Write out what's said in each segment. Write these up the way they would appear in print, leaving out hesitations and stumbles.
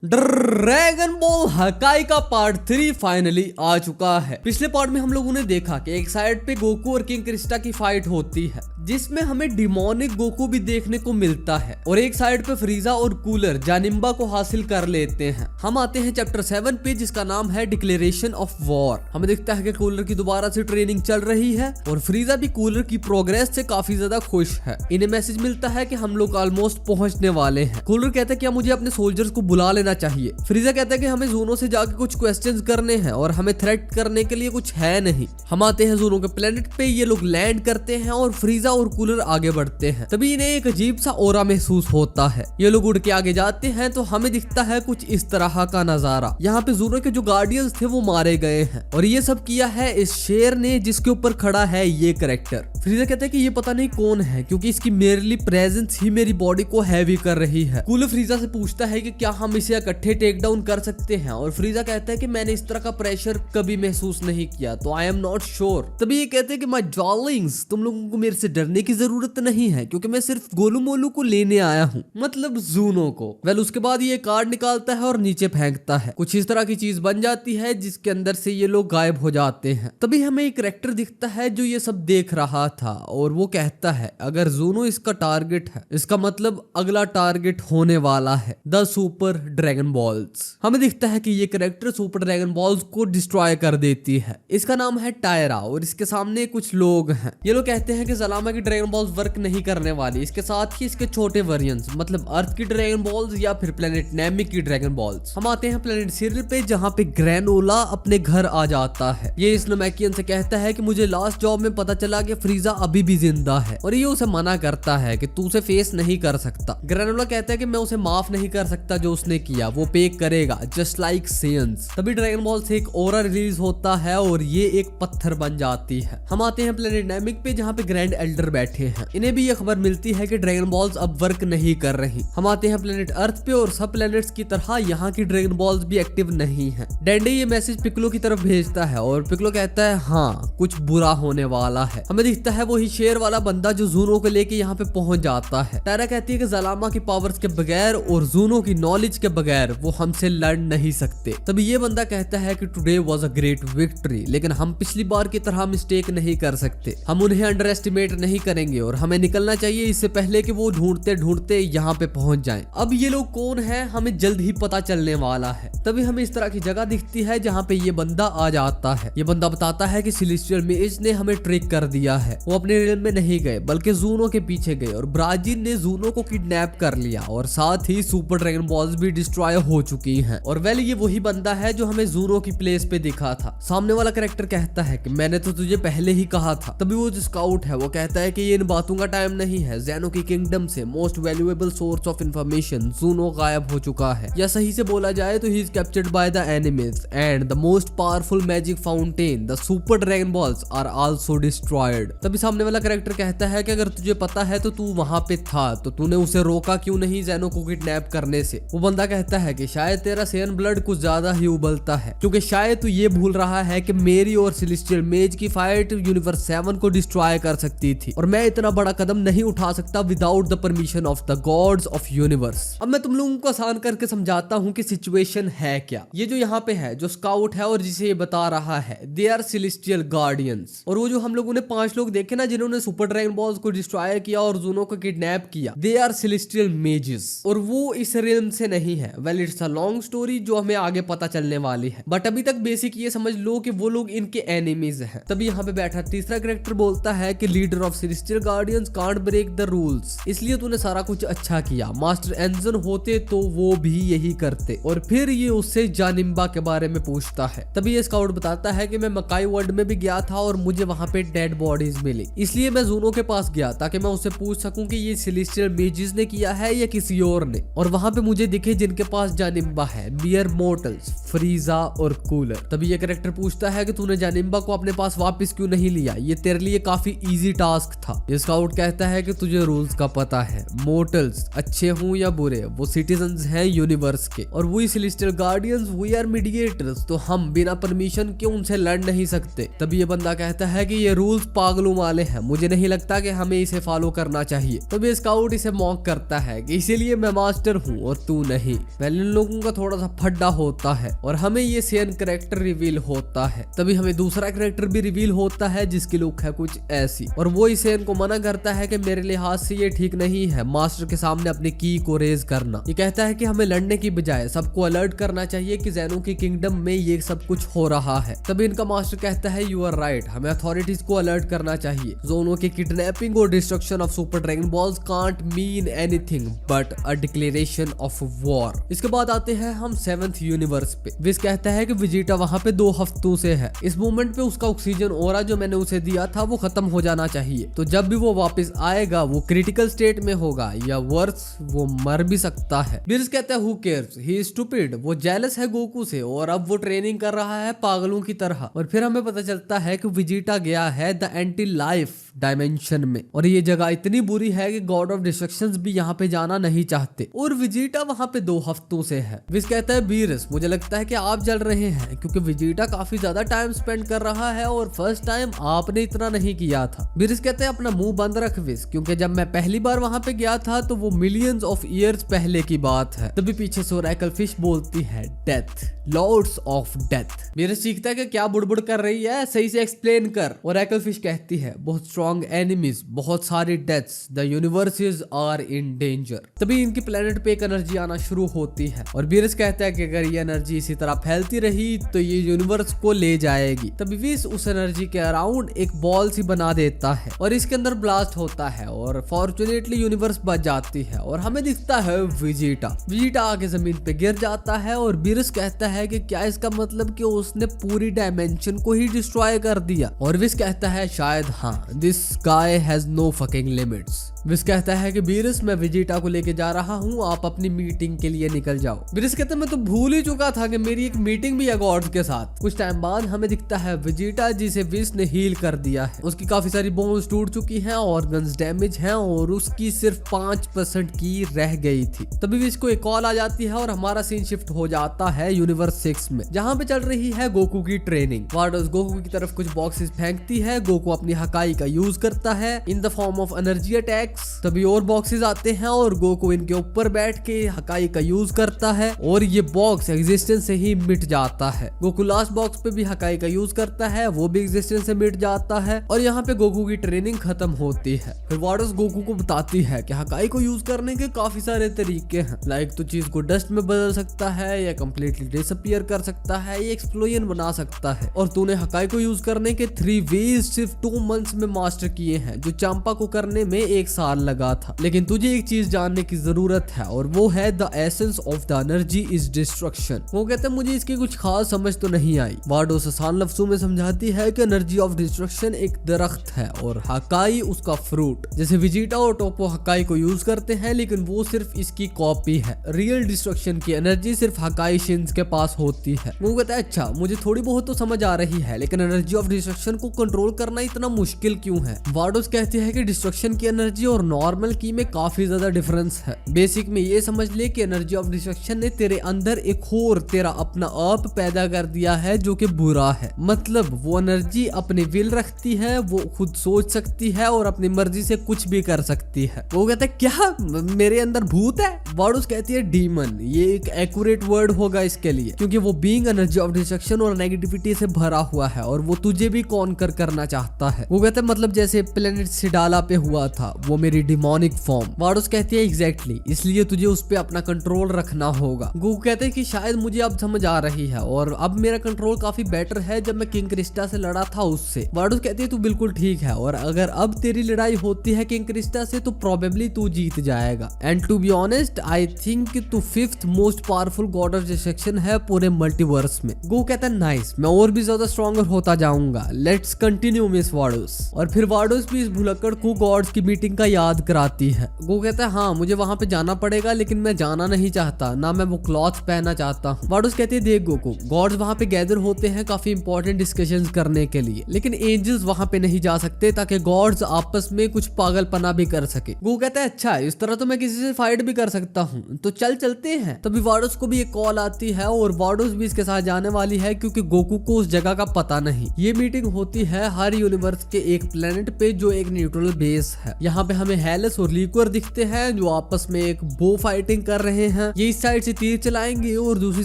Dragon ball हकाई का part 3 finally आ चुका है। पिछले पार्ट में हम लोगों ने देखा कि एक साइड पे गोकू और किंग क्रिस्टा की फाइट होती है जिसमें हमें डिमोनिक गोकू भी देखने को मिलता है और एक साइड पे फ्रीजा और कूलर जानिम्बा को हासिल कर लेते हैं। हम आते हैं चैप्टर 7 पे जिसका नाम है डिक्लेरेशन ऑफ वॉर। हमें दिखता है कि कूलर की दोबारा से ट्रेनिंग चल रही है और फ्रीजा भी कूलर की प्रोग्रेस से काफी ज्यादा खुश है। इन्हें मैसेज मिलता है कि हम लोग ऑलमोस्ट पहुंचने वाले हैं। कूलर कहता है कि मुझे अपने सोल्जर्स को बुला लेना चाहिए। फ्रीजा कहता है कि हमें ज़ूनो से जाके कुछ क्वेश्चंस करने हैं और हमें थ्रेट करने के लिए कुछ है नहीं। हम आते हैं ज़ूनो के प्लेनेट पे, ये लोग लैंड करते हैं और फ्रीजा और कूलर आगे बढ़ते हैं। तभी इन्हें एक अजीब सा ओरा महसूस होता है। ये लोग उड़ के आगे जाते हैं तो हमें दिखता है कुछ इस तरह का नजारा। यहाँ पे ज़ूनो के जो गार्डियंस थे वो मारे गए हैं और ये सब किया है इस शेर ने जिसके ऊपर खड़ा है ये कैरेक्टर। फ्रीजा कहता है कि ये पता नहीं कौन है क्योंकि इसकी मेरली प्रेजेंस ही मेरी बॉडी को हैवी कर रही है। कूलर फ्रीजा से पूछता है कि क्या हम इसे इकट्ठे टेक डाउन कर सकते हैं और फ्रीजा कहता है कि मैंने इस तरह का प्रेशर कभी महसूस नहीं किया तो आई एम नॉट श्योर। तभी ये कहते हैं कि माय डार्लिंग्स, तुम लोगों को मेरे से डरने की जरूरत नहीं है क्योंकि मैं सिर्फ गोलू मोलू को लेने आया हूँ, मतलब ज़ूनो को। वेल उसके बाद ये कार्ड निकालता है और नीचे फेंकता है। कुछ इस तरह की चीज बन जाती है जिसके अंदर से ये लोग गायब हो जाते हैं। तभी हमें एक कैरेक्टर दिखता है जो ये सब देख रहा था और वो कहता है अगर ज़ूनो इसका टारगेट है इसका मतलब अगला टारगेट होने वाला है द सुपर ड्रैगन बॉल्स। हमें दिखता है कि ये कैरेक्टर सुपर ड्रैगन बॉल्स को डिस्ट्रॉय कर देती है। इसका नाम है टायरा और इसके सामने कुछ लोग हैं। ये लोग कहते हैं कि ज़लामा की ड्रैगन बॉल्स वर्क नहीं करने वाली, इसके साथ ही इसके छोटे वेरिएंट्स मतलब अर्थ की ड्रैगन बॉल्स या फिर प्लेनेट नेमिक की ड्रैगन बॉल्स। हम आते हैं प्लेनेट सिरिल पे जहाँ पे ग्रैनोला अपने घर आ जाता है। ये इस नमैकियन से कहता है कि मुझे लास्ट जॉब में पता चला कि फ्रीजा अभी भी जिंदा है और ये उसे मना करता है कि तू उसे फेस नहीं कर सकता। ग्रैनोला कहता है कि मैं उसे माफ नहीं कर सकता जो उसने किया, वो पे करेगा जस्ट लाइक सेयंस। तभी ड्रैगन बॉल से एक ओरा रिलीज होता है और ये एक पत्थर बन जाती है। हम आते हैं प्लेनेट नेमिक पे जहाँ पे ग्रैंड एल्डर बैठे हैं। इन्हें भी ये खबर मिलती है कि ड्रैगन बॉल्स अब वर्क नहीं कर रही। हम आते हैं प्लेनेट अर्थ पे और सब प्लेनेट्स की तरह यहाँ की ड्रैगन बॉल्स भी एक्टिव नहीं है। डेंडे ये मैसेज पिकलो की तरफ भेजता है और पिकलो कहता है हाँ कुछ बुरा होने वाला है। हमें दिखता है वही शेर वाला बंदा जो ज़ूनो को लेके यहाँ पे पहुंच जाता है। टायरा कहती है कि ज़लामा की पावर्स के बगैर और ज़ूनो की नॉलेज के बगैर वो हमसे लड़ नहीं सकते। तभी ये बंदा कहता है कि today was a great victory, लेकिन हम पिछली बार की तरह मिस्टेक नहीं कर सकते। हम उन्हें अंडर एस्टिमेट नहीं करेंगे और हमें निकलना चाहिए इससे पहले कि वो ढूंढते ढूंढते यहाँ पे पहुंच जाएं। अब ये लोग कौन है हमें जल्द ही पता चलने वाला है। तभी हमें इस तरह की जगह दिखती है जहाँ पे ये बंदा आ जाता है। ये बंदा बताता है कि सेलेस्टियल मेज ने हमें ट्रिक कर दिया है। वो अपने रियल में नहीं गए बल्कि ज़ूनो के पीछे गए और ब्राजील ने ज़ूनो को किडनैप कर लिया और साथ ही सुपर ड्रैगन बॉल्स भी डिस्ट्रॉय हो चुकी हैं। और वेल ये वही बंदा है जो हमें ज़ूनो की प्लेस पे दिखा था। सामने वाला कैरेक्टर कहता है कि मैंने तो तुझे पहले ही कहा था। तभी वो जो स्काउट है वो कहता है कि ये इन बातों का टाइम नहीं है। ज़ेनो की किंगडम से most valuable source of information Zuno गायब हो चुका है, या सही से बोला जाए तो he is captured by the enemies and the most powerful magic fountain the super dragon balls are also destroyed. तभी सामने वाला कैरेक्टर कहता है कि अगर तुझे पता है तो तू वहां पे था तो तूने उसे रोका क्यों नहीं ज़ेनो को किडनैप करने से। वो बंदा कहता है कि शायद तेरा सेयन ब्लड कुछ ज्यादा ही उबलता है क्योंकि शायद तू ये भूल रहा है कि मेरी और सेलेस्टियल मेज की फाइट यूनिवर्स 7 को डिस्ट्रॉय कर सकती थी और मैं इतना बड़ा कदम नहीं उठा सकता without the permission of the gods of universe. अब मैं तुम लोगों को आसान करके समझाता हूँ कि सिचुएशन है क्या। ये जो यहाँ पे है जो स्काउट है और जिसे ये बता रहा है दे आर सेलेस्टियल गार्डियंस, और वो जो हम लोगों ने 5 लोग देखे ना जिन्होंने सुपर ड्रैगन बॉल्स को डिस्ट्रॉय किया और ज़ूनो को किडनैप किया, दे आर सेलेस्टियल मेजेस और वो इस रियल्म से नहीं है। Well it's a long story जो हमें आगे पता चलने वाली है, बट अभी तक बेसिक ये समझ लो कि वो लोग इनके एनिमीज हैं। तभी यहाँ पे बैठा तीसरा कैरेक्टर बोलता है कि leader of celestial guardians can't break the rules, इसलिए तूने सारा कुछ अच्छा किया। मास्टर एंजन होते तो वो भी यही करते। और फिर ये उससे जानिम्बा के बारे में पूछता है। तभी ये स्काउट बताता है कि मैं मकाई वर्ल्ड में भी गया था और मुझे वहां पे डेड बॉडीज मिली, इसलिए मैं ज़ूनो के पास गया ताकि मैं उससे पूछ सकूं कि ये सेलेस्टियल मेजेस ने किया है या किसी और ने। और वहां पे मुझे दिखे जिनके पास जानिम्बा है, मियर मोर्टल्स, फ्रीजा और कूलर। तभी ये कैरेक्टर पूछता है कि तूने जानिम्बा को अपने पास वापस क्यों नहीं लिया, ये तेरे लिए काफी इजी टास्क टास्क था। स्काउट कहता है कि तुझे रूल्स का पता है, मोर्टल्स अच्छे हों या बुरे वो सिटीजन्स हैं यूनिवर्स के, और वही celestial guardians we are mediators, तो हम बिना परमिशन के उनसे लड़ नहीं सकते। तभी ये बंदा कहता है कि ये रूल्स पागलों वाले हैं, मुझे नहीं लगता कि हमें इसे फॉलो करना चाहिए। तभी स्काउट इसे मॉक करता है कि इसीलिए मैं मास्टर हूँ और तू नहीं। पहले इन लोगों का थोड़ा सा फड्डा होता है और हमें ये सेन कैरेक्टर रिवील होता है। तभी हमें दूसरा कैरेक्टर भी रिवील होता है जिसकी लुक है कुछ ऐसी, और वो इस सेन को मना करता है कि मेरे लिहाज से ये ठीक नहीं है मास्टर के सामने अपनी की को रेज करना। ये कहता है कि हमें लड़ने की बजाय सबको अलर्ट करना चाहिए कि ज़ेनो की किंगडम में ये सब कुछ हो रहा है। तभी इनका मास्टर कहता है यू आर राइट, हमें अथॉरिटीज को अलर्ट करना चाहिए। ज़ोनो की किडनैपिंग और destruction of super dragon balls can't mean anything but a declaration of war. इसके बाद आते हैं हम 7th यूनिवर्स पे। विस कहता है कि वेजिटा वहां पे 2 हफ्तों से है। इस मोमेंट पे उसका ऑक्सीजन ऑरा जो मैंने उसे दिया था वो खत्म हो जाना चाहिए, तो जब भी वो वापस आएगा वो क्रिटिकल स्टेट में होगा या वर्स वो मर भी सकता है। बिर्स कहता है who cares, he is stupid, वो जेलस है गोकू से और अब वो ट्रेनिंग कर रहा है पागलों की तरह। और फिर हमें पता चलता है कि वेजिटा गया है द एंटी लाइफ डायमेंशन में, और ये जगह इतनी बुरी है कि गॉड ऑफ डिस्ट्रक्शंस भी यहाँ पे जाना नहीं चाहते, और वेजिटा वहाँ पे 2 हफ्तों से है। विस कहता है बीरस, मुझे लगता है कि आप जल रहे हैं क्योंकि वेजिटा काफी ज्यादा टाइम स्पेंड कर रहा है और फर्स्ट टाइम आपने इतना नहीं किया था। बीरस कहते हैं अपना मुंह बंद रख विस, क्योंकि जब मैं पहली बार वहाँ पे गया था तो वो मिलियंस ऑफ ईयर्स पहले की बात है। तभी पीछे से ओरेकल फिश बोलती है death, lords of death. Beerus सीखता है कि क्या बुड़बुड़ कर रही है, सही से एक्सप्लेन कर। ओरेकल फिश कहती है बहुत स्ट्रॉन्ग एनिमीज, बहुत सारी deaths, the universes are in danger. तभी इनकी प्लेनेट पे एक एनर्जी आना शुरू होती है और बीरस कहता है कि अगर ये एनर्जी इसी तरह फैलती रही तो ये यूनिवर्स को ले जाएगी। तभी विस उस एनर्जी के अराउंड एक बॉल सी बना देता है और इसके अंदर ब्लास्ट होता है और फॉर्चुनेटली यूनिवर्स बच जाती है और हमें दिखता है वेजिटा। वेजिटा आगे जमीन पे गिर जाता है और बीरस कहता है कि क्या इसका मतलब कि उसने पूरी डायमेंशन को ही डिस्ट्रॉय कर दिया, और विस कहता है शायद हाँ, this guy has no fucking limits. Whis कहता है कि बीरस मैं वेजिटा को लेके जा रहा हूँ, आप अपनी मीटिंग के लिए निकल जाओ। बीरस कहता है मैं तो भूल ही चुका था कि मेरी एक मीटिंग भी है गॉड्स के साथ। कुछ टाइम बाद हमें दिखता है वेजिटा जिसे विस ने हील कर दिया है, उसकी काफी सारी बोन्स टूट चुकी हैं, ऑर्गन्स डैमेज हैं और उसकी सिर्फ 5% की रह गई थी। तभी विस को एक कॉल आ जाती है और हमारा सीन शिफ्ट हो जाता है यूनिवर्स 6 में, जहाँ पे चल रही है गोकू की ट्रेनिंग। वार्डस गोकू की तरफ कुछ बॉक्सेस फेंकती है, गोकू अपनी हकाई का यूज करता है in the form of energy attacks. तभी और बॉक्सेस आते हैं और गोकू इनके ऊपर बैठ के हकाई का यूज करता है और ये बॉक्स एग्जिस्टेंस से ही मिट जाता है। गोकू लास्ट बॉक्स पे भी हकाई का यूज करता है, वो भी एग्जिस्टेंस से मिट जाता है और यहाँ पे गोकू की ट्रेनिंग खत्म होती है। फिर वार्डस गोकू को बताती है कि हकाई को यूज करने के काफी सारे तरीके हैं, लाइक तो चीज को डस्ट में बदल सकता है या कंप्लीटली डिसअपीयर कर सकता है या एक्सप्लोजन बना सकता है, और तूने हकाई को यूज करने के 3 वेज सिर्फ 2 मंथ्स में मास्टर किए हैं, जो चांपा को करने में 1 साल लगा था। लेकिन तुझे एक चीज जानने की जरूरत है और वो है the essence of the energy is destruction. वो कहते हैं मुझे इसकी कुछ खास समझ तो नहीं आई। वार्डोस आसान लफ्जों में समझाती है कि एनर्जी ऑफ डिस्ट्रक्शन एक दरख्त है और हकाई उसका फ्रूट। जैसे वेजिटा और टोपो हकाई को यूज करते हैं लेकिन वो सिर्फ इसकी कॉपी है, रियल डिस्ट्रक्शन की एनर्जी सिर्फ हकाई शिन्स के पास होती है। वो कहता है अच्छा मुझे थोड़ी बहुत तो समझ आ रही है, लेकिन एनर्जी ऑफ डिस्ट्रक्शन को कंट्रोल करना इतना मुश्किल क्यों है? वार्डोस कहती है कि डिस्ट्रक्शन की एनर्जी और नॉर्मल की में काफी ज्यादा डिफरेंस है। बेसिक में ये समझ ले कि एनर्जी ऑफ डिस्ट्रक्शन ने तेरे अंदर एक और तेरा अपना आप पैदा कर दिया है जो कि बुरा है। मतलब वो एनर्जी अपनी विल रखती है, वो खुद सोच सकती है और अपनी मर्जी से कुछ भी कर सकती है। वो कहता है क्या मेरे अंदर भूत है? वार्डोस कहती है डीमन, ये एक एक्यूरेट वर्ड होगा इसके लिए, क्योंकि वो बीइंग एनर्जी ऑफ डिस्ट्रक्शन और नेगेटिविटी से भरा हुआ है और वो तुझे भी कॉन्कर करना चाहता है। वो कहता है मतलब जैसे प्लेनेट सिडाला पे हुआ था, वो मेरी डिमोनिक फॉर्म। वार्डोस कहती है एग्जैक्टली, इसलिए तुझे उस पे अपना कंट्रोल रखना होगा। गोकू कहते हैं कि शायद मुझे अब समझ आ रही है और अब मेरा कंट्रोल काफी बेटर है जब मैं किंग क्रिस्टा से लड़ा था उससे। वार्डोस कहती है तू बिल्कुल ठीक है और अगर अब तेरी लड़ाई होती है किंग क्रिस्टा से तो प्रोबेबली तू जीत जाएगा। And to be honest I think कि तू 5th most powerful god of destruction है पूरे मल्टीवर्स में। गोकू कहता है नाइस, मैं और भी ज्यादा स्ट्रॉन्गर होता जाऊंगा, लेट्स कंटिन्यू मिस वार्डोस। और फिर वार्डोस भी इस भुलक्कड़ को गॉड्स की मीटिंग का याद कराती है। गोकू कहता है हाँ मुझे वहाँ पे जाना पड़ेगा, लेकिन मैं जाना नहीं चाहता, ना मैं वो क्लॉथ पहनना चाहता हूँ। वाडोस कहते हैं देख गोकू, गॉड्स वहाँ पे गैदर होते हैं काफी इंपॉर्टेंट डिस्कशंस करने के लिए, लेकिन एंजल्स वहाँ पे नहीं जा सकते ताकि गॉड्स आपस में कुछ पागलपना भी कर सके। गोकू कहता है अच्छा इस तरह तो मैं किसी से फाइट भी कर सकता हूँ, तो चलते हैं। तभी वाडोस को भी एक कॉल आती है और वाडोस भी इसके साथ जाने वाली है क्योंकि गोकू को उस जगह का पता नहीं। ये मीटिंग होती है हर यूनिवर्स के एक प्लेनेट पे जो एक न्यूट्रल बेस है। यहाँ पे हमें हेलस और लिक्विड दिखते हैं जो आपस में एक बो फाइटिंग कर रहे हैं। ये इस साइड से तीर चलाएंगे और दूसरी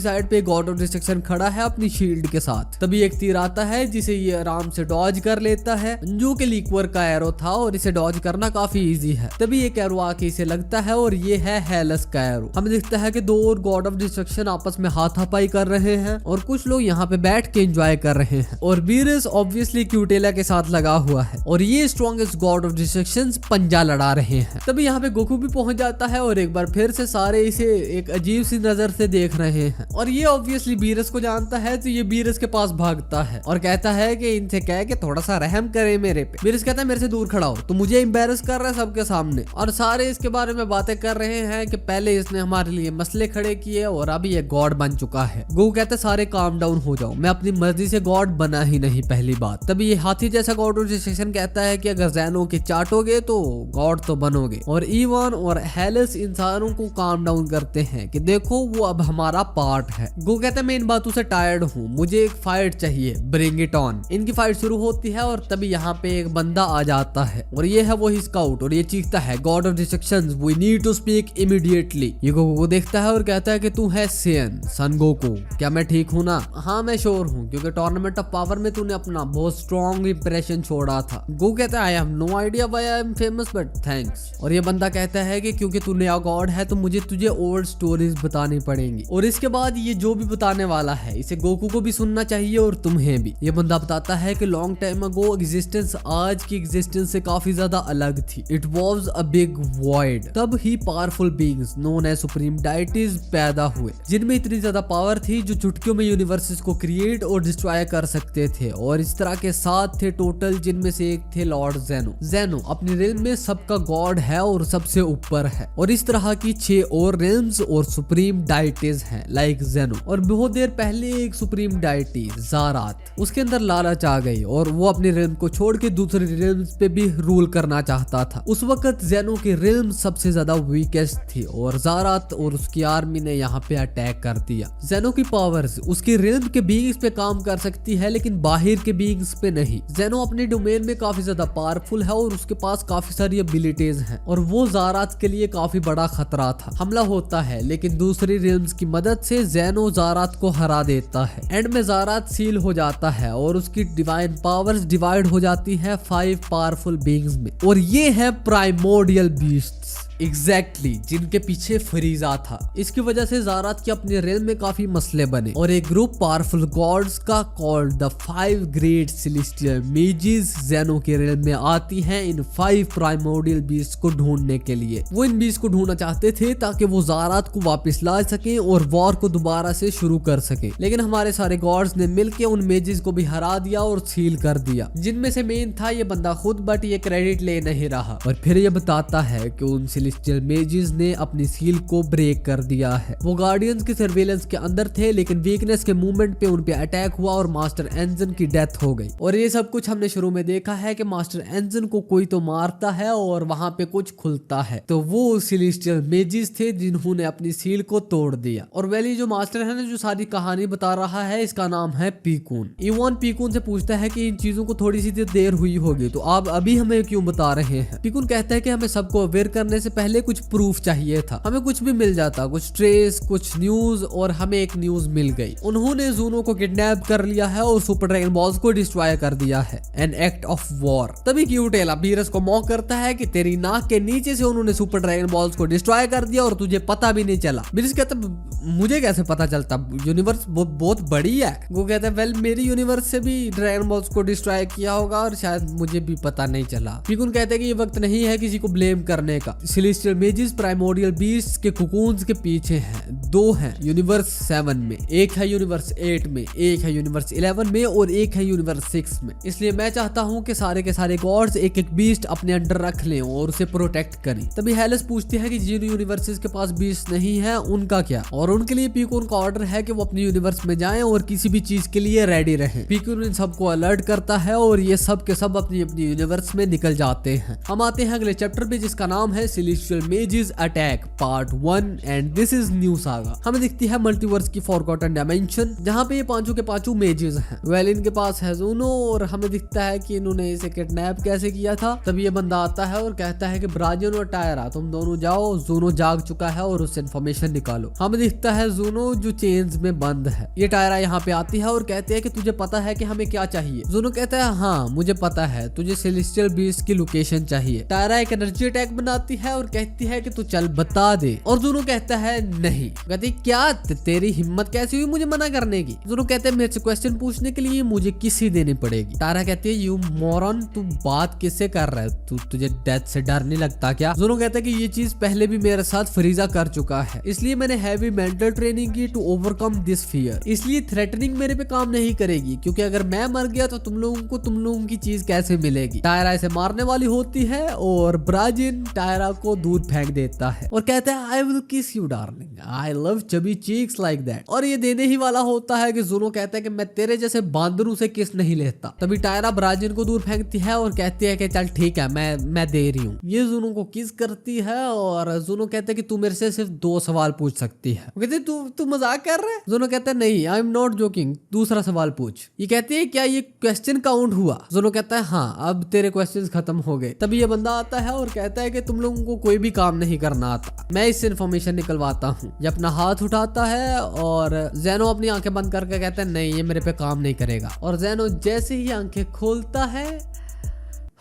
साइड पे गॉड ऑफ डिस्ट्रक्शन खड़ा है अपनी शील्ड के साथ। तभी एक तीर आता है जिसे ये आराम से डॉज कर लेता है, जो कि लिक्विड का एरो था और इसे डॉज करना काफी इजी है। तभी एक एरो आके इसे लगता है और ये है हेलस का एरो। हमें दिखता है कि दो और गॉड ऑफ डिस्ट्रक्शन आपस में हाथापाई कर रहे हैं और कुछ लोग यहाँ पे बैठ के एंजॉय कर रहे हैं और बीरस ऑब्वियसली क्यूटेला के साथ लगा हुआ है और ये स्ट्रॉन्गेस्ट गॉड ऑफ डिस्ट्रक्शन पंजा लड़ा रहे हैं। तभी यहाँ पे गोकू भी पहुंच जाता है और एक बार फिर से सारे इसे एक अजीब सी नजर से देख रहे हैं और ये ऑब्वियसली बीरस को जानता है, तो ये बीरस के पास भागता है और कहता है कि इनसे कह के थोड़ा सा रहम करे मेरे पे। बीरस कहता है मेरे से दूर खड़ा हो, तो मुझे एम्बेरस कर रहा है सबके सामने। और सारे इसके बारे में बातें कर रहे हैं कि पहले इसने हमारे लिए मसले खड़े किए और अभी ये गॉड बन चुका है। गोकू कहता है सारे काम डाउन हो जाओ, मैं अपनी मर्जी से गॉड बना ही नहीं पहली बात। तभी ये हाथी जैसा गॉड ऑफ डिस्ट्रक्शन कहता है कि अगर ज़ैनो के चाटोगे तो गॉड तो बनोगे। और ईवान और हेलस इंसानों को काम डाउन करते हैं कि देखो वो अब हमारा पार्ट है। गोकू कहता है मैं इन बातों से टायर्ड हूँ, मुझे एक फाइट चाहिए, ब्रिंग इट ऑन। इनकी फाइट शुरू होती है और तभी यहाँ पे एक बंदा आ जाता है और ये है वही स्काउट और ये चीखता है god of destruction we need to speak immediately. ये गोकू को देखता है और कहता है कि तू है सन गोकू, क्या मैं ठीक हूँ ना? हाँ मैं श्योर हूँ क्योंकि टूर्नामेंट ऑफ पावर में तूने अपना बहुत स्ट्रॉन्ग इंप्रेशन छोड़ा था। गोकू कहता है I have no idea why I am famous but thanks. और ये बंदा कहता है कि क्योंकि तू नया गॉड है तो मुझे तुझे ओल्ड स्टोरीज बतानी पड़ेंगी और इसके बाद ये जो भी बताने वाला है इसे गोकू को भी सुनना चाहिए और तुम्हें भी। ये बंदा बताता है कि लॉन्ग टाइम अगो एग्जिस्टेंस आज की एग्जिस्टेंस से काफी ज्यादा अलग थी। It was a big void. तब ही powerful beings known as supreme deities पैदा हुए जिनमें इतनी ज्यादा पावर थी जो चुटकियों में यूनिवर्सेस को क्रिएट और डिस्ट्रॉय कर सकते थे। और इस तरह के 7 थे टोटल, जिनमें से एक थे लॉर्ड ज़ेनो अपनी रिल्म में सबका गॉड है और सबसे ऊपर है। और इस तरह की 6 और रिल्म्स और सुप्रीम डाइटीज हैं लाइक ज़ेनो। और बहुत देर पहले एक सुप्रीम डाइटी ज़ारात, उसके अंदर लालच आ गई और वो अपनी रिल्म को छोड़ के दूसरी रिल्म्स पे भी रूल करना चाहता था। उस वक्त ज़ेनो की रिल्म सबसे ज्यादा वीकेस्ट थी और ज़ारात और उसकी आर्मी ने यहाँ पे अटैक कर दिया। ज़ेनो की पावर्स उसकी रिल्म के बीइंग्स पे काम कर सकती है लेकिन बाहर के बीइंग्स पे नहीं। ज़ेनो अपने डोमेन में काफी ज्यादा पावरफुल है और उसके पास काफी सारी एबिलिटीज हैं और वो ज़ारात के लिए काफी बड़ा खतरा था। हमला होता है लेकिन दूसरी रिल्म्स की मदद से ज़ेनो ज़ारात को हरा देता है। एंड में ज़ारात सील हो जाता है और उसकी डिवाइन पावर्स डिवाइड हो जाती है 5 पावरफुल बीइंग्स में और ये है प्राइमोर्डियल बीस्ट्स एग्जैक्टली जिनके पीछे फरीजा था। इसकी वजह से ज़ारात के अपने रेल में काफी मसले बने और एक ग्रुप पावरफुल गॉड्स का called the 5 great celestial mazes Zeno के रेल में आती हैं इन 5 प्राइमोर्डियल बीस्ट को ढूंढने के लिए। वो इन बीस्ट को ढूंढना चाहते थे ताकि वो ज़ारात को वापस ला सके और वॉर को दोबारा से शुरू कर सके, लेकिन हमारे सारे गॉड्स ने मिलकर उन मेजेस को भी हरा दिया और सील कर दिया, जिनमें से मेन था ये बंदा खुद, बट ये क्रेडिट ले नहीं रहा। और फिर ये बताता है कि उन सेलेस्टियल मेजेस ने अपनी सील को ब्रेक कर दिया है। वो गार्डियंस के सर्वेलेंस के अंदर थे लेकिन वीकनेस के मूवमेंट पे उन पे अटैक हुआ और मास्टर एंजन की डेथ हो गई। और ये सब कुछ हमने शुरू में देखा है कि मास्टर एंजन को कोई तो मारता है और वहां पे कुछ खुलता है, तो वो सेलेस्टियल मेजेस थे जिन्होंने अपनी सील को तोड़ दिया। और वैली जो मास्टर है ना, जो सारी कहानी बता रहा है, इसका नाम है पीकून। इवान पीकून से पूछता है कि इन चीजों को थोड़ी सी देर हुई होगी तो आप अभी हमें क्यों बता रहे हैं। पीकून कहता है कि हमें सबको अवेयर करने से पहले कुछ प्रूफ चाहिए था। हमें कुछ भी मिल जाता, कुछ ट्रेस, कुछ न्यूज, और हमें एक न्यूज मिल गई। उन्होंने ज़ूनो को किडनैप कर लिया है और सुपर ड्रैगन बॉल्स को डिस्ट्रॉय कर दिया है, एन एक्ट ऑफ वॉर। तभी क्यूटेला बीरस को मॉक करता है कि तेरी नाक के नीचे से उन्होंने सुपर ड्रैगन बॉल्स को डिस्ट्रॉय कर दिया और तुझे पता भी नहीं चला। बीरस कहता मुझे कैसे पता चलता, यूनिवर्स बहुत बड़ी है। वो कहता है वेल मेरी यूनिवर्स से भी ड्रैगन बॉल्स को डिस्ट्रॉय किया होगा और शायद मुझे भी पता नहीं चला। पीकून कहते हैं कि ये वक्त नहीं है किसी को ब्लेम करने का। सेलेस्टियल मेजिस प्राइमोर्डियल बीस्ट के कुकून्स के पीछे हैं। 2 हैं यूनिवर्स 7 में, एक है यूनिवर्स 8 में, एक है यूनिवर्स 11 में और एक है यूनिवर्स 6 में। इसलिए मैं चाहता हूँ कि सारे के सारे गॉड्स एक एक बीस्ट अपने अंडर रख लें और उसे प्रोटेक्ट करें। तभी हेलेस पूछती है कि जिन यूनिवर्सेस के पास बीस्ट नहीं है उनका क्या, और उनके लिए पीकून का ऑर्डर है कि वो अपने यूनिवर्स में जाएं और किसी भी चीज के लिए रेडी रहें। पीकून इन सबको अलर्ट करता है और ये सब के सब अपनी अपनी यूनिवर्स में निकल जाते हैं। हम आते हैं अगले चैप्टर पे जिसका नाम है celestial images attack part 1 and this is new saga. हमें दिखती है मल्टीवर्स की फॉरगॉटन डायमेंशन जहाँ पे ये पांचों के पांचों मेजिस हैं। वेल इनके पास है ज़ूनो और हमें दिखता है कि इन्होंने इसे किडनैप कैसे किया था। तभी ये बंदा आता है और कहता है कि ब्राजिन और टायरा तुम दोनों जाओ, ज़ूनो जाग चुका है और उससे इन्फॉर्मेशन निकालो। हमें दिखता है ज़ूनो जो चेन्स में बंद है। ये टायरा यहाँ पे आती है और कहते हैं कि तुझे पता है कि हमें क्या चाहिए। ज़ूनो कहता है हाँ मुझे पता है, तुझे सेलेस्टियल बीस्ट की लोकेशन चाहिए। टायरा एक एनर्जी अटैक बनाती है और कहती है कि तू चल बता दे, और ज़ूनो कहता है नहीं। कहती क्या तेरी हिम्मत कैसी हुई मुझे मना करने की। ज़ूनो कहते हैं मेरे से क्वेश्चन पूछने के लिए मुझे किसी देनी पड़ेगी। टायरा कहती है यू मोरन तू बात किससे कर रहा है, तुझे डेथ से डर नहीं लगता क्या। ज़ूनो कहता है कि ये चीज पहले भी मेरे साथ फ्रीजा कर चुका है, इसलिए मैंने हैवी मेंटल ट्रेनिंग की टू ओवरकम दिस फियर। इसलिए थ्रेटनिंग मेरे पे काम नहीं करेगी, क्योंकि अगर मैं मर गया तो तुम लोगों की चीज कैसे मिलेगी। टायरा इसे मारने वाली होती है और ब्राजिन टायरा को दूर फेंक देता है और कहता है आई विल किस you darling, I love chubby cheeks like that. और ये देने ही वाला होता है कि ज़ूनो कहता है कि मैं तेरे जैसे बांदरों से किस नहीं लेता। तभी टायरा ब्राजिन को दूर फेंकती है और कहती है कि चल ठीक है मैं दे रही हूँ। ये ज़ूनो को किस करती है और ज़ूनो कहता है कि तू मेरे से सिर्फ 2 सवाल पूछ सकती है। कहते तू मजाक कर रहा है। ज़ूनो कहता है नहीं आई एम नॉट जोकिंग, दूसरा सवाल पूछ। ये कहती है क्या ये क्वेश्चन काउंट हुआ। ज़ूनो कहता है हाँ अब तेरे क्वेश्चंस खत्म हो गए। तभी ये बंदा आता है और कहता है कि तुम लोगों को कोई भी काम नहीं करना आता, मैं इससे इन्फॉर्मेशन निकलवाता हूँ। ये अपना हाथ उठाता है और ज़ेनो अपनी आंखें बंद करके कहता है नहीं ये मेरे पे काम नहीं करेगा। और ज़ेनो जैसे ही आंखें खोलता है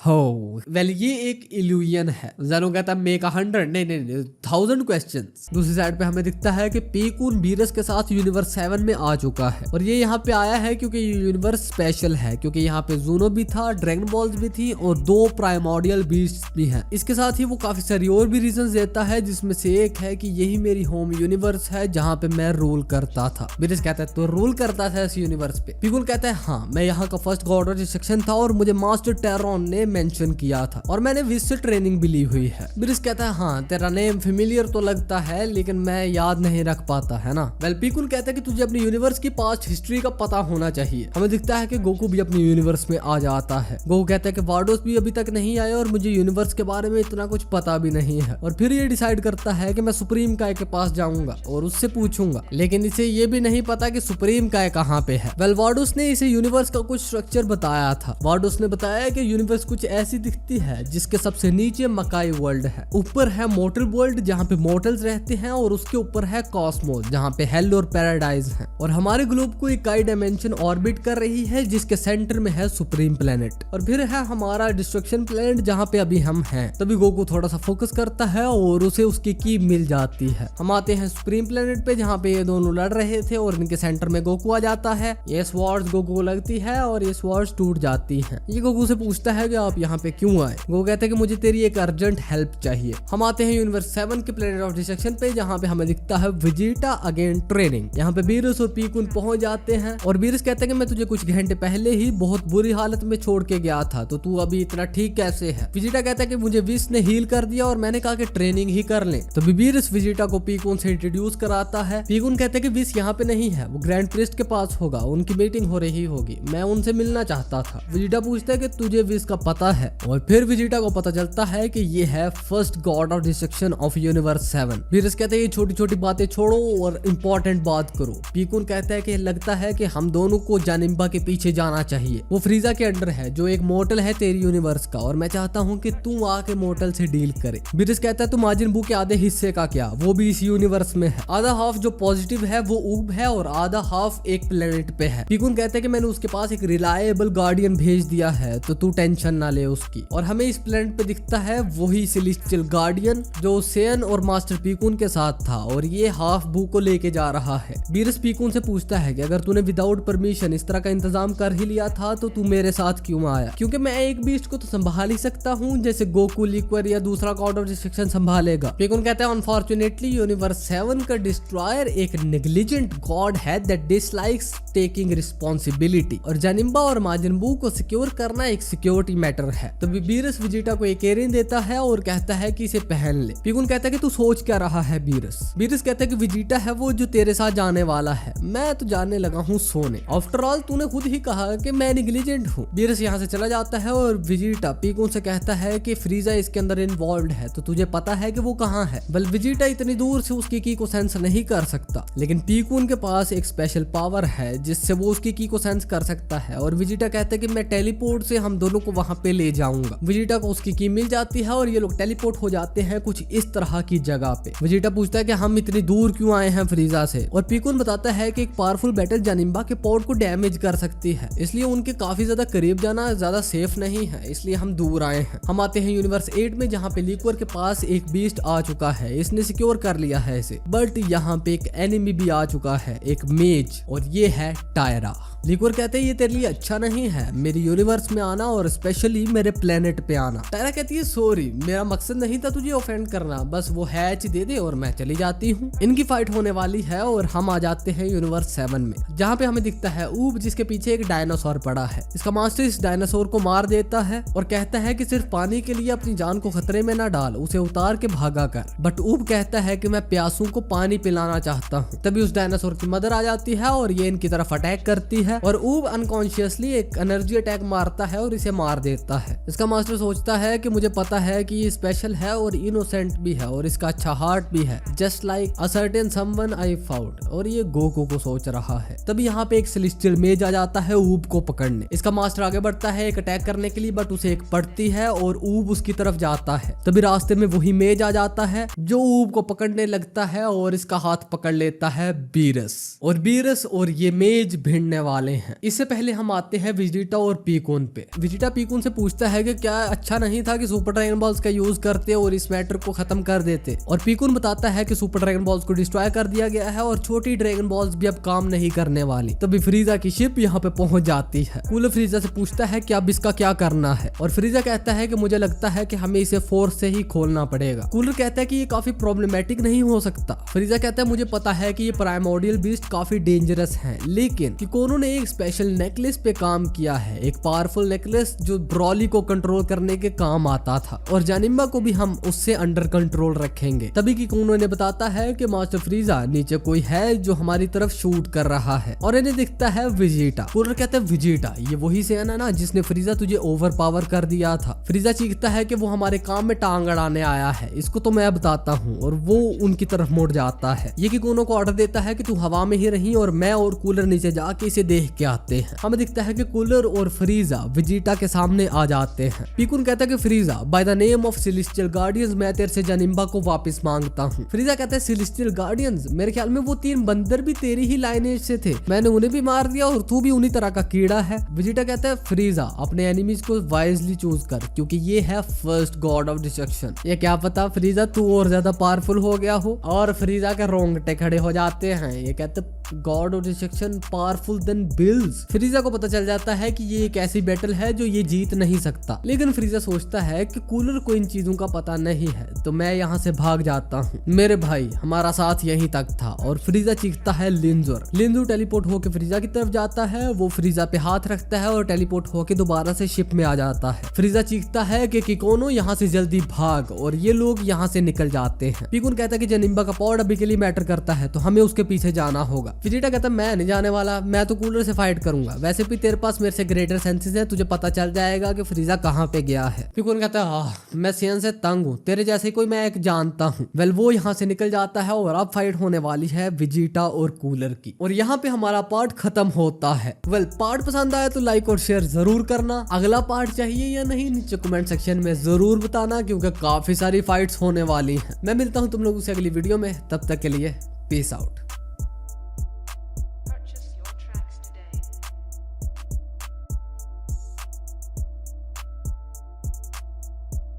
हो वेल ये एक इल्यूजन है। ज़ेनो कहता है मेक 100 नहीं 1000 क्वेश्चंस। दूसरी साइड पे हमें दिखता है कि पीकून बीरस के साथ यूनिवर्स 7 में आ चुका है और ये यहाँ पे आया है क्योंकि ये यूनिवर्स स्पेशल है, क्योंकि यहाँ पे ज़ूनो भी था, ड्रैगन बॉल्स भी थी और 2 प्राइमोर्डियल बीस्ट्स भी हैं। इसके साथ ही वो काफी सारी और भी रीजंस देता है, जिसमें से एक है कि यही मेरी होम यूनिवर्स है जहाँ पे मैं रूल करता था। बीरस कहता है तो रूल करता था इस यूनिवर्स पे। पीकून कहता है हाँ मैं यहाँ का फर्स्ट गॉड ऑफ डिस्ट्रक्शन था और मुझे मास्टर टेरॉन ने मेंशन किया था और मैंने विश से ट्रेनिंग भी ली हुई है। ब्रिस कहता है हाँ तेरा नेम फेमिलियर तो लगता है लेकिन मैं याद नहीं रख पाता है ना। वेल पीकून कहता है कि तुझे अपनी यूनिवर्स की पास्ट हिस्ट्री का पता होना चाहिए। हमें दिखता है कि गोकू भी अपनी यूनिवर्स में आ जाता है। गोकू कहता है कि वार्डोस भी अभी तक नहीं आए और मुझे यूनिवर्स के बारे में इतना कुछ पता भी नहीं है। और फिर ये डिसाइड करता है कि मैं सुप्रीम काय के पास जाऊंगा और उससे पूछूंगा, लेकिन इसे ये भी नहीं पता कि सुप्रीम काय कहाँ पे है। वेल वार्डोस ने इसे यूनिवर्स का कुछ स्ट्रक्चर बताया था। वार्डोस ने बताया कि यूनिवर्स कुछ ऐसी दिखती है जिसके सबसे नीचे मकाई वर्ल्ड है, ऊपर है मोर्टल वर्ल्ड जहाँ पे मोर्टल्स रहते हैं और उसके ऊपर है कॉस्मोस जहाँ पे हेल और पैराडाइज है। और हमारे ग्लोब को इकाई डायमेंशन ऑर्बिट कर रही है जिसके सेंटर में है सुप्रीम प्लेनेट। और फिर है हमारा डिस्ट्रक्शन प्लेनेट जहाँ पे अभी हम हैं। तभी गोकू थोड़ा सा फोकस करता है और उसे उसकी की मिल जाती है। हम आते हैं सुप्रीम प्लेनेट पे जहाँ पे ये दोनों लड़ रहे थे और इनके सेंटर में गोकू आ जाता है। ये स्वॉर्ड्स गोकू को लगती है और ये स्वॉर्ड्स टूट जाती है। ये गोकू से पूछता है कि आप यहाँ पे क्यों आए। गोकू कहते हैं कि मुझे तेरी एक अर्जेंट हेल्प चाहिए। हम आते हैं यूनिवर्स 7 के प्लेनेट ऑफ डिस्ट्रक्शन पे जहाँ पे हमें दिखता है वेजिटा अगेन ट्रेनिंग। यहाँ पे बीरस और पीकून पहुंच जाते हैं और बीरस कहते हैं कि मैं तुझे कुछ घंटे पहले ही बहुत बुरी हालत में छोड़ के गया था, तो तू अभी इतना ठीक कैसे है। वेजिटा कहता है कि मुझे विश ने हील कर दिया और मैंने कहा कि ट्रेनिंग ही कर ले। तो बीरस वेजिटा को पीकून से इंट्रोड्यूस कराता है। पीकून कहते हैं कि विश यहाँ पे नहीं है, वो ग्रैंड प्रिस्ट के पास होगा, उनकी मीटिंग हो रही होगी, मैं उनसे मिलना चाहता था। वेजिटा पूछता है कि तुझे विश का पता है और फिर वेजिटा को पता चलता है कि ये है first God of destruction of universe 7। Beerus कहते हैं ये छोटी छोटी बातें छोड़ो और इम्पोर्टेंट बात करो। पीकून कहता है कि लगता है कि हम दोनों को जानिम्बा के पीछे जाना चाहिए, वो फ्रीजा के अंडर है जो एक मोर्टल है तेरी यूनिवर्स का, और मैं चाहता हूँ कि तू आके मोर्टल से डील करे। बीरस कहता है तुम माजिन बू के आधे हिस्से का क्या, वो भी इस यूनिवर्स में है। आधा हाफ जो पॉजिटिव है वो ऊब है और आधा हाफ एक प्लेनेट पे है। पीकून कहते हैं कि मैंने उसके पास एक रिलायबल गार्डियन भेज दिया है, तो तू टेंशन बना ले उसकी। और हमें इस प्लेनेट पे दिखता है वही सेलेस्टियल गार्डियन जो सेन और मास्टर पीकून के साथ था, और ये हाफ बू को लेके जा रहा है। बीरस पीकून से पूछता है कि अगर तूने विदाउट परमिशन इस तरह का इंतजाम कर ही लिया था तो तू मेरे साथ क्यों आया? क्योंकि मैं एक बीस्ट को तो संभाल ही सकता हूँ, जैसे गोकू, लिक्वर या दूसरा गॉड ऑफ डिस्ट्रक्शन संभालेगा। पीकून कहता है अनफॉर्चुनेटली यूनिवर्स 7 का डिस्ट्रॉयर एक नेग्लिजेंट गॉड है दैट डिसलाइक्स टेकिंग रिस्पॉन्सिबिलिटी, और जानिम्बा और माजिन बू को सिक्योर करना एक सिक्योरिटी मैटर है। तो बीरस वेजिटा को एक एयरिंग देता है और कहता है कि इसे पहन ले। पीकून कहता है कि तू सोच क्या रहा है बीरस? बीरस कहता है कि वेजिटा है वो जो तेरे साथ जाने वाला है, मैं तो जाने लगा हूँ सोने। आफ्टर ऑल तूने खुद ही कहा कि मैं नेग्लिजेंट हूँ। बीरस यहाँ से चला जाता है और वेजिटा पीकून से कहता है कि फ्रीजा इसके अंदर इन्वॉल्व है, तो तुझे पता है कि वो कहाँ है? बल वेजिटा इतनी दूर से उसकी की को सेंस नहीं कर सकता, लेकिन पीकून के पास एक स्पेशल पावर है जिससे वो उसकी की को सेंस कर सकता है। और वेजिटा कहता है कि मैं टेलीपोर्ट से हम दोनों को वहां पे ले जाऊंगा। वेजिटा को उसकी की मिल जाती है और ये लोग टेलीपोर्ट हो जाते हैं कुछ इस तरह की जगह पे। वेजिटा पूछता है कि हम इतनी दूर क्यों आए हैं फ्रीजा से, और पीकून बताता है कि एक पावरफुल बैटल जानिम्बा के पोर्ट को डैमेज कर सकती है, इसलिए उनके काफी ज्यादा करीब जाना ज्यादा सेफ नहीं है, इसलिए हम दूर आए हैं। हम आते हैं यूनिवर्स 8 में, जहाँ पे लिक्वर के पास एक बीस्ट आ चुका है, इसने सिक्योर कर लिया है इसे। बट यहाँ पे एक एनिमी भी आ चुका है, एक मेज, और ये है टायरा। लिक्वर कहते हैं ये तेरे लिए अच्छा नहीं है मेरी यूनिवर्स में आना, और स्पेशली मेरे प्लेनेट पे आना। टायरा कहती है सॉरी, मेरा मकसद नहीं था तुझे ऑफेंड करना, बस वो हैच दे दे और मैं चली जाती हूँ। इनकी फाइट होने वाली है और हम आ जाते हैं यूनिवर्स 7 में, जहाँ पे हमें दिखता है ऊब जिसके पीछे एक डायनासोर पड़ा है। इसका मास्टर इस डायनासोर को मार देता है और कहता है कि सिर्फ पानी के लिए अपनी जान को खतरे में ना डाल, उसे उतार के भागा कर। बट ऊब कहता है कि मैं प्यासों को पानी पिलाना चाहता हूँ। तभी उस डायनासोर की मदर आ जाती है और ये इनकी तरफ अटैक करती है, और ऊब अनकॉन्शियसली एक एनर्जी अटैक मारता है और इसे मार देता है। इसका मास्टर सोचता है कि मुझे पता है कि ये स्पेशल है और इनोसेंट भी है और इसका अच्छा हार्ट भी है, just like a certain someone I found. और ये गोकू को सोच रहा है। तभी यहाँ पे एक सेलेस्टियल मेज आ जाता है ऊब को पकड़ने। इसका मास्टर आगे बढ़ता है एक अटैक करने के लिए, बट उसे एक पड़ती है और ऊब उसकी तरफ जाता है। तभी रास्ते में वही मेज आ जाता है जो ऊब को पकड़ने लगता है और इसका हाथ पकड़ लेता है बीरस, और बीरस और ये मेज भिड़ने वाले हैं। इससे पहले हम आते हैं वेजिटा और पीकून पे। वेजिटा पीकून से पूछता है कि क्या अच्छा नहीं था कि सुपर ड्रैगन बॉल्स का यूज करते और इस मैटर को खत्म कर देते, और पीकून बताता है कि सुपर ड्रैगन बॉल्स को डिस्ट्रॉय कर दिया गया है और छोटी ड्रैगन बॉल्स भी अब काम नहीं करने वाली। तभी फ्रीजा की शिप यहाँ पे पहुंच जाती है। कूलर फ्रीजा से पूछता है कि अब इसका क्या करना है, और फ्रीजा कहता है कि मुझे लगता है कि हमें इसे फोर्स से ही खोलना पड़ेगा। कूलर कहता है कि ये काफी प्रॉब्लमेटिक नहीं हो सकता। फ्रीजा कहता है मुझे पता है कि ये प्राइमोर्डियल बीस्ट काफी डेंजरस है, लेकिन किकोनो ने एक स्पेशल नेकलेस पे काम किया है, एक पावरफुल नेकलेस जो ब्रॉली को कंट्रोल करने के काम आता था, और जानिम्बा को भी हम उससे अंडर कंट्रोल रखेंगे। तभी किकोनो ने बताता है कि मास्टर फ्रीजा नीचे कोई है जो हमारी तरफ शूट कर रहा है, और इन्हें दिखता है वेजिटा। कूलर कहता है वेजिटा ये वही सेन है ना जिसने फ्रीजा तुझे ओवर पावर कर दिया था। फ्रीजा चीखता है कि वो हमारे काम में टांग अड़ाने आया है, इसको तो मैं बताता हूँ, और वो उनकी तरफ मुड़ जाता है। ये किकोनो को ऑर्डर देता है कि तू हवा में ही रही और मैं और कूलर नीचे जाके इसे देख के आते हैं। हमें दिखता है कि कूलर और फ्रीजा वेजिटा के सामने आ जाते हैं। पीकून कहता है कि Frieza by the name of celestial guardians मैं तेरे से जानिम्बा को वापस मांगता हूँ। फ्रीजा कहता है सेलेस्टियल गार्डियंस, मेरे ख्याल में वो 3 बंदर भी तेरी ही लाइनेज से थे, मैंने उन्हें भी मार दिया और तू भी उन्हीं तरह का कीड़ा है। वेजिटा कहता है फ्रीजा अपने एनिमीज को वाइजली चूज कर, क्योंकि ये है फर्स्ट गॉड ऑफ डिस्ट्रक्शन। ये क्या पता फ्रीजा तू और ज्यादा पावरफुल हो गया हो। और फ्रीजा के रोंगटे खड़े हो जाते हैं। ये कहते god of destruction powerful then Beerus. Frieza को पता चल जाता है कि ये एक ऐसी बैटल है जो ये जीत नहीं सकता, लेकिन फ्रीजा सोचता है कि कूलर को इन चीजों का पता नहीं है, तो मैं यहाँ से भाग जाता हूँ। मेरे भाई हमारा साथ यहीं तक था। और फ्रीजा चीखता है लिंजर। लिंजर टेलीपोर्ट होकर फ्रीजा की तरफ जाता है, वो फ्रीजा पे हाथ रखता है और टेलीपोर्ट होकर दोबारा से शिप में आ जाता है। फ्रीजा चीखता है कि किकोनो यहाँ से जल्दी भाग, और ये लोग यहाँ से निकल जाते हैं। पीकून कहता है कि जानिम्बा का पॉड अभी के लिए मैटर करता है, तो हमें उसके पीछे जाना होगा। वेजिटा कहता है मैं नहीं जाने वाला, मैं तो कूलर से फाइट करूंगा, वैसे भी तेरे पास मेरे से ग्रेटर सेंसेस है, तुझे पता चल जाएगा कि फ्रीजा कहाँ पे गया है। पीकून कहता है मैं सेन से तंग हूँ, तेरे जैसे कोई मैं एक जानता हूँ। वेल वो यहाँ से निकल जाता है और अब फाइट होने वाली है वेजिटा और कूलर की, और यहाँ पे हमारा पार्ट खत्म होता है। वेल पार्ट पसंद आया तो लाइक और शेयर जरूर करना। अगला पार्ट चाहिए या नहीं नीचे कमेंट सेक्शन में जरूर बताना, क्योंकि काफी सारी फाइट्स होने वाली हैं। मैं मिलता हूँ तुम लोगों से अगली वीडियो में, तब तक के लिए पीस आउट।